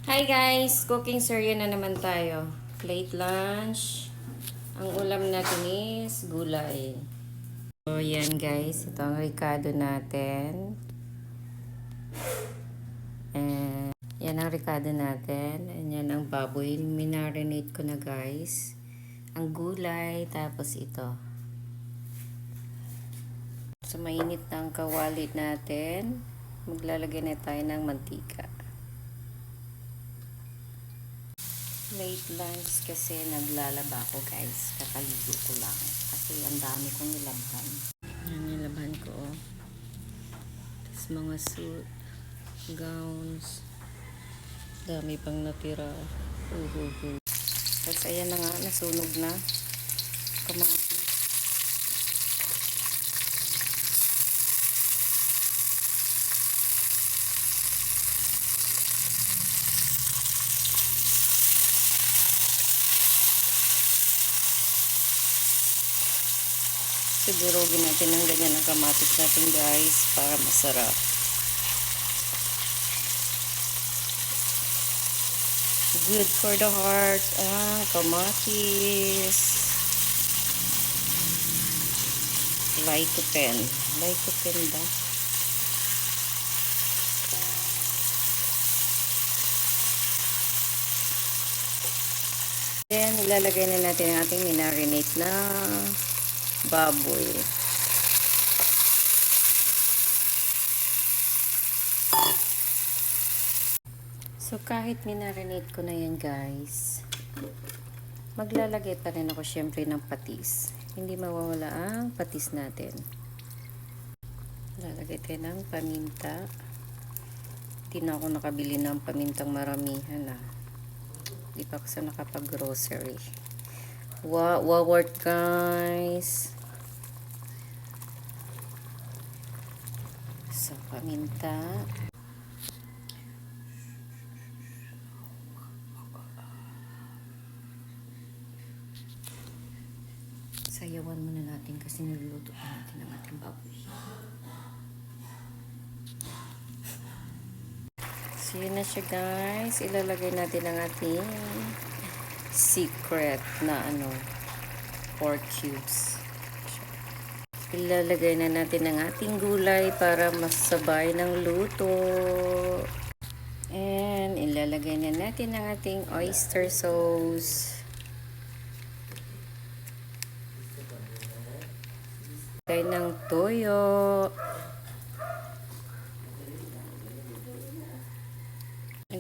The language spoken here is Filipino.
Hi guys! Cooking serye na naman tayo. Late lunch. Ang ulam natin is gulay. So yan guys, ito ang ricado natin. And yan ang ricado natin. And yan ang baboy. Minarinate ko na guys. Ang gulay, tapos ito. So mainit na ang kawali natin. Maglalagay na tayo ng mantika. Late lunch kasi naglalaba ako guys. Kakaligo ko lang. Kasi ang dami kong nilabhan. Yan nilabhan ko. Oh. Tapos mga suit, gowns. Dami pang natira. Tapos ayan na nga, nasunog na. Kamatis. Sigurogin natin ng ganyan ang kamatis natin guys para masarap. Good for the heart ang kamatis. Lycopene. Lycopene ba? Then, ilalagay na natin ang ating minarinate na baboy. So, kahit minarinate ko na yan guys, maglalagay pa rin ako syempre ng patis. Hindi mawawala ang patis natin. Lalagay tayo ng paminta. Hindi na ako nakabili ng pamintang maramihan ah. Hindi pa ako sa nakapag-grocery. Wow, worth guys. So, paminta. Sayawan muna natin kasi niluluto pa natin ang ating baboy. So, yun na siya guys. Ilalagay natin ang ating secret na pork cubes. Ilalagay na natin ang ating gulay para masabay ng luto. And ilalagay na natin ang ating oyster sauce. Lagay ng toyo.